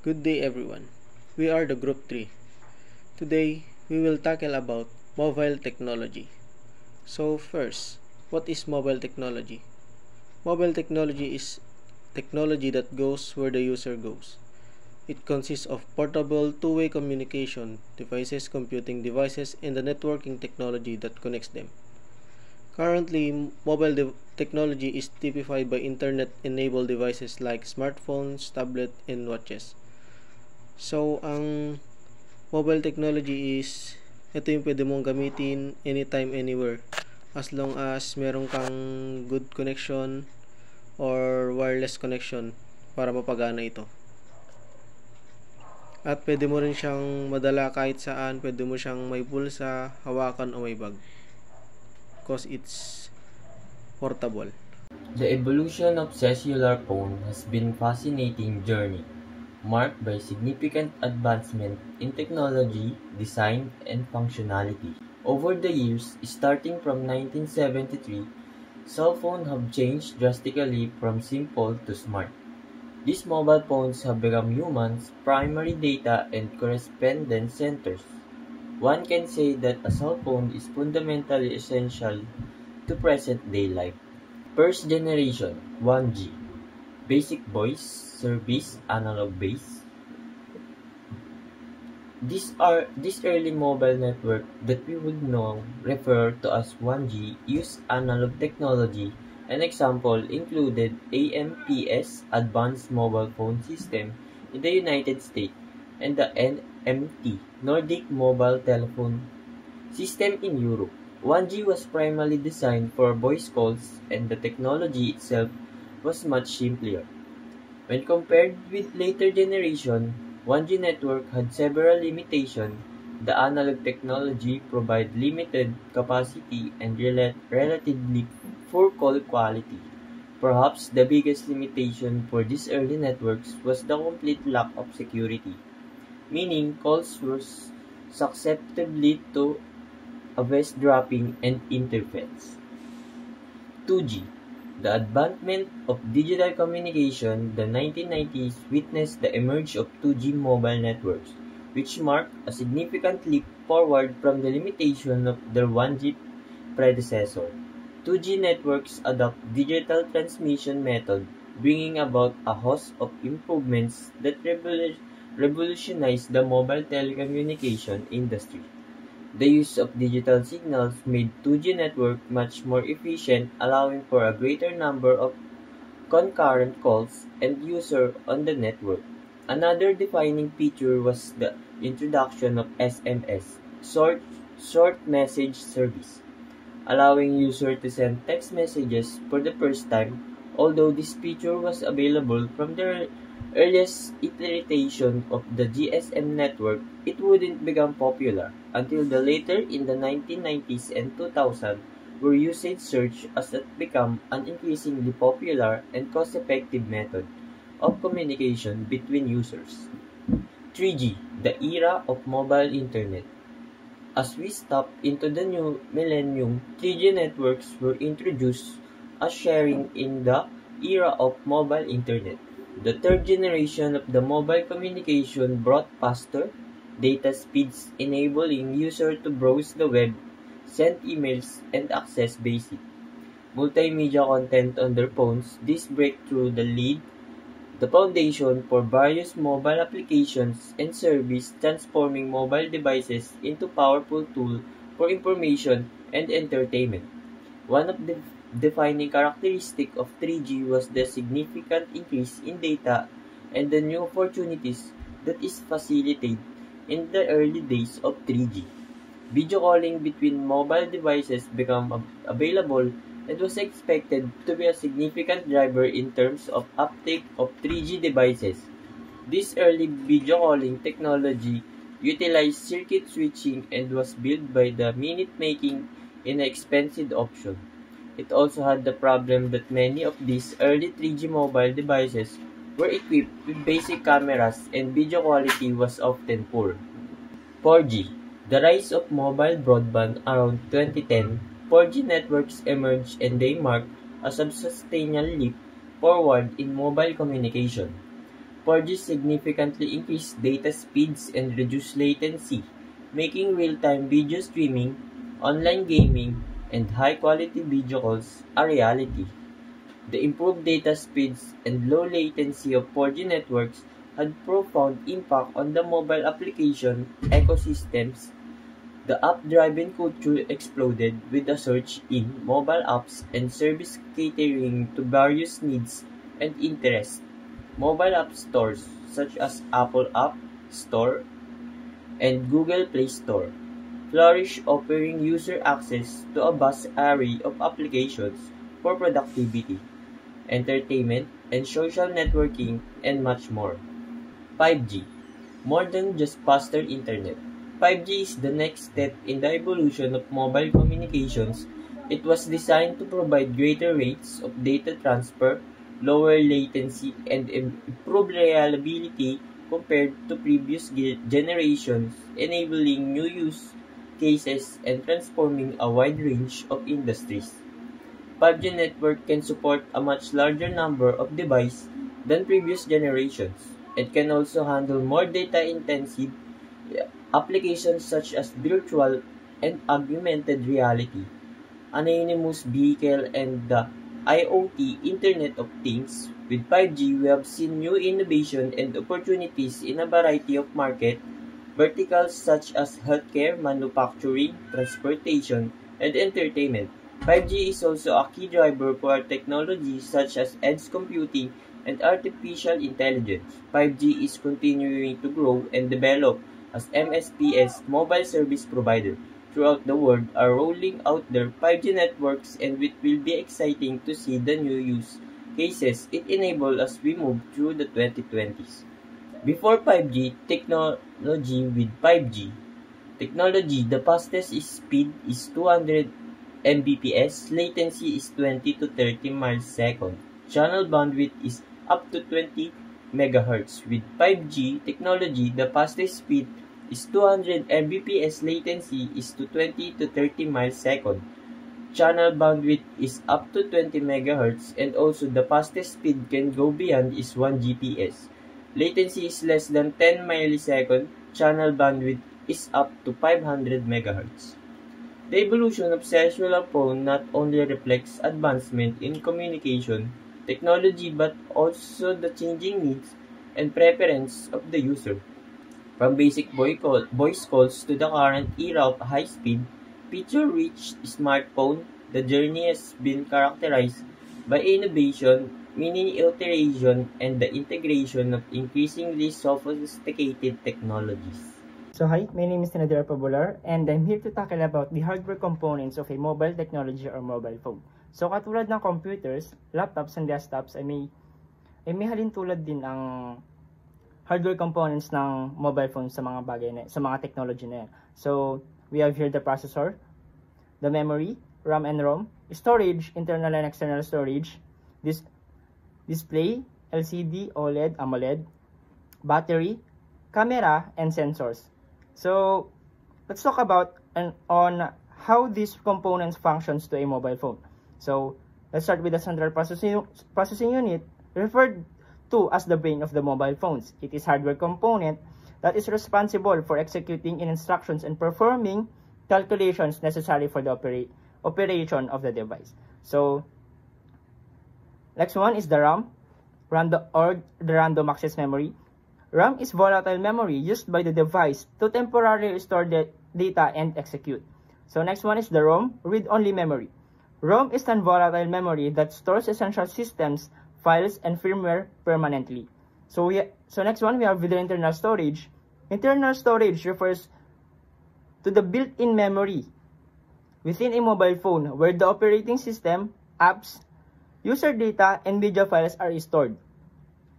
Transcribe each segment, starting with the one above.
Good day everyone. We are the group 3. Today, we will tackle about mobile technology. So first, what is mobile technology? Mobile technology is technology that goes where the user goes. It consists of portable two-way communication devices, computing devices, and the networking technology that connects them. Currently, mobile technology is typified by internet-enabled devices like smartphones, tablets, and watches. So, ang mobile technology is ito yung pwede mong gamitin anytime, anywhere. As long as meron kang good connection or wireless connection para mapagana ito. At pwede mo rin siyang madala kahit saan, pwede mo siyang may bulsa, hawakan o may bag. Because it's portable. The evolution of cellular phone has been a fascinating journey, marked by significant advancement in technology, design, and functionality. Over the years, starting from 1973, cell phones have changed drastically from simple to smart. These mobile phones have become humans' primary data and correspondence centers. One can say that a cell phone is fundamentally essential to present-day life. First generation 1G Basic Voice Service Analog Base. This early mobile network that we would now refer to as 1G used analog technology. An example included AMPS Advanced Mobile Phone System in the United States and the NMT Nordic Mobile Telephone System in Europe. 1G was primarily designed for voice calls, and the technology itself was much simpler. When compared with later generation, 1G network had several limitations. The analog technology provided limited capacity and relatively poor call quality. Perhaps the biggest limitation for these early networks was the complete lack of security, meaning calls were susceptible to eavesdropping and interference. 2G. The advancement of digital communication, the 1990s witnessed the emergence of 2G mobile networks, which marked a significant leap forward from the limitation of their 1G predecessor. 2G networks adopt digital transmission method, bringing about a host of improvements that revolutionized the mobile telecommunication industry. The use of digital signals made 2G network much more efficient, allowing for a greater number of concurrent calls and users on the network. Another defining feature was the introduction of SMS, short message service, allowing users to send text messages for the first time. Although this feature was available from the earliest iteration of the GSM network, it wouldn't become popular until the later in the 1990s and 2000s, where usage surged as it became an increasingly popular and cost-effective method of communication between users. 3G, the era of mobile internet. As we step into the new millennium, 3G networks were introduced as sharing in the era of mobile internet. The third generation of the mobile communication brought faster data speeds, enabling users to browse the web, send emails, and access basic multimedia content on their phones. This breakthrough laid the foundation for various mobile applications and services, transforming mobile devices into powerful tools for information and entertainment. One of the defining characteristics of 3G was the significant increase in data and the new opportunities that is facilitated in the early days of 3G. Video calling between mobile devices became available and was expected to be a significant driver in terms of uptake of 3G devices. This early video calling technology utilized circuit switching and was built by the minute making an expensive option. It also had the problem that many of these early 3G mobile devices were equipped with basic cameras and video quality was often poor. 4G. The rise of mobile broadband around 2010, 4G networks emerged and they marked a substantial leap forward in mobile communication. 4G significantly increased data speeds and reduced latency, making real-time video streaming, online gaming, and high-quality video calls a reality. The improved data speeds and low latency of 4G networks had profound impact on the mobile application ecosystems. The app-driven culture exploded with a surge in mobile apps and services catering to various needs and interests. Mobile app stores such as Apple App Store and Google Play Store flourish, offering user access to a vast array of applications for productivity, entertainment, and social networking, and much more. 5G. More than just faster internet. 5G is the next step in the evolution of mobile communications. It was designed to provide greater rates of data transfer, lower latency, and improved reliability compared to previous generations, enabling new use cases and transforming a wide range of industries. 5G network can support a much larger number of devices than previous generations. It can also handle more data-intensive applications such as virtual and augmented reality, autonomous vehicle, and the IoT Internet of Things. With 5G, we have seen new innovation and opportunities in a variety of market verticals such as healthcare, manufacturing, transportation, and entertainment. 5G is also a key driver for technologies such as edge computing and artificial intelligence. 5G is continuing to grow and develop as MSPs, mobile service provider, throughout the world are rolling out their 5G networks, and it will be exciting to see the new use cases it enables as we move through the 2020s. Before 5G, technology with 5G. Technology, the fastest speed is 200 Mbps, latency is 20 to 30 miles second. Channel bandwidth is up to 20 MHz. With 5G technology, the fastest speed is 200 Mbps, latency is to 20 to 30 miles second. Channel bandwidth is up to 20 MHz, and also the fastest speed can go beyond is 1 Gbps. Latency is less than 10 milliseconds. Channel bandwidth is up to 500 MHz. The evolution of cellular phone not only reflects advancement in communication technology but also the changing needs and preferences of the user. From basic voice calls to the current era of high-speed, feature-rich smartphone, the journey has been characterized by innovation, mini iteration, and the integration of increasingly sophisticated technologies. So hi, my name is Nadir Pabular, and I'm here to tackle about the hardware components of a mobile technology or mobile phone. So katulad ng computers, laptops, and desktops ay may halin tulad din ang hardware components ng mobile phone sa mga bagay sa mga technology na yan. So we have here the processor, the memory, RAM and ROM, storage, internal and external storage, display, LCD, OLED, AMOLED, battery, camera, and sensors. So let's talk about on how these components functions to a mobile phone. So let's start with the central processing unit, referred to as the brain of the mobile phones. It is hardware component that is responsible for executing instructions and performing calculations necessary for the operation of the device. So next one is the RAM, or the random access memory. RAM is volatile memory used by the device to temporarily store the data and execute. So next one is the ROM, read-only memory. ROM is non-volatile memory that stores essential systems, files, and firmware permanently. So next one we have the internal storage. Internal storage refers to the built-in memory within a mobile phone where the operating system, apps, user data, and media files are stored.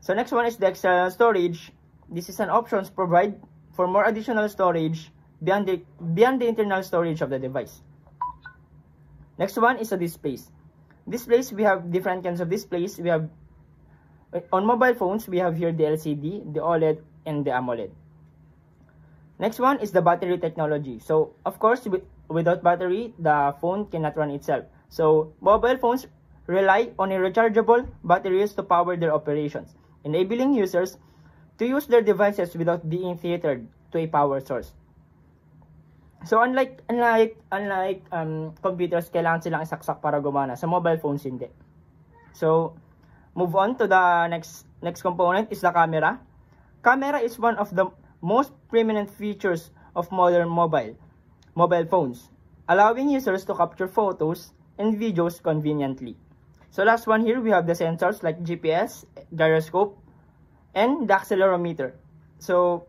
So next one is the external storage. This is an option to provide for more additional storage beyond the internal storage of the device. Next one is the displays. Displays, we have different kinds of displays. We have on mobile phones, we have here the LCD, the OLED, and the AMOLED. Next one is the battery technology. So of course, without battery, the phone cannot run itself. So mobile phones rely on a rechargeable batteries to power their operations, enabling users to use their devices without being tethered to a power source. So unlike computers, kailangan silang isaksak para gumana. Sa mobile phones, hindi. So move on to the next component is the camera. Camera is one of the most prominent features of modern mobile phones, allowing users to capture photos and videos conveniently. So last one here, we have the sensors like GPS, gyroscope, and the accelerometer. So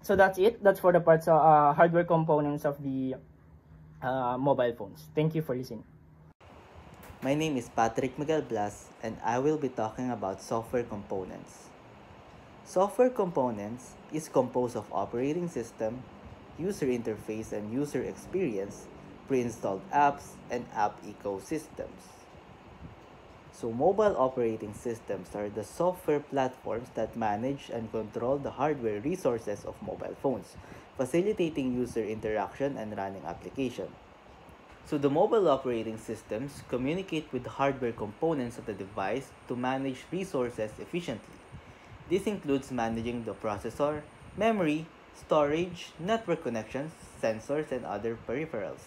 that's it. That's for the parts of hardware components of the mobile phones. Thank you for listening. My name is Patrick Miguel Blas, and I will be talking about software components. Software components is composed of operating system, user interface and user experience, pre-installed apps, and app ecosystems. So mobile operating systems are the software platforms that manage and control the hardware resources of mobile phones, facilitating user interaction and running application. So the mobile operating systems communicate with the hardware components of the device to manage resources efficiently. This includes managing the processor, memory, storage, network connections, sensors, and other peripherals.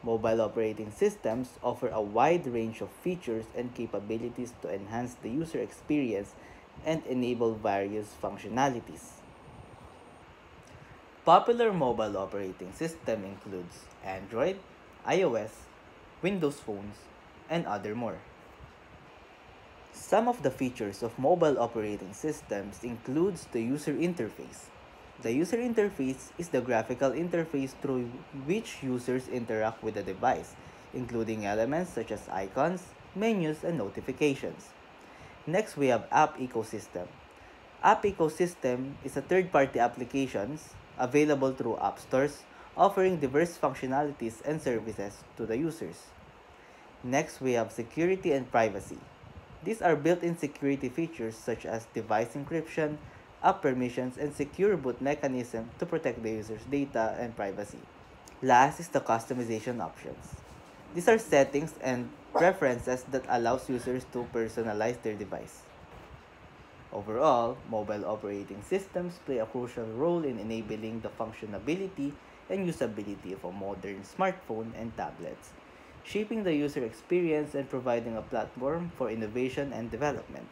Mobile operating systems offer a wide range of features and capabilities to enhance the user experience and enable various functionalities. Popular mobile operating system includes Android, iOS, Windows phones, and other more. Some of the features of mobile operating systems includes the user interface. The user interface is the graphical interface through which users interact with the device, including elements such as icons, menus, and notifications. Next, we have App Ecosystem. App Ecosystem is a third-party applications available through app stores, offering diverse functionalities and services to the users. Next, we have Security and Privacy. These are built-in security features such as device encryption, app permissions, and secure boot mechanism to protect the user's data and privacy. Last is the customization options. These are settings and preferences that allows users to personalize their device. Overall, mobile operating systems play a crucial role in enabling the functionality and usability of a modern smartphone and tablets, shaping the user experience and providing a platform for innovation and development.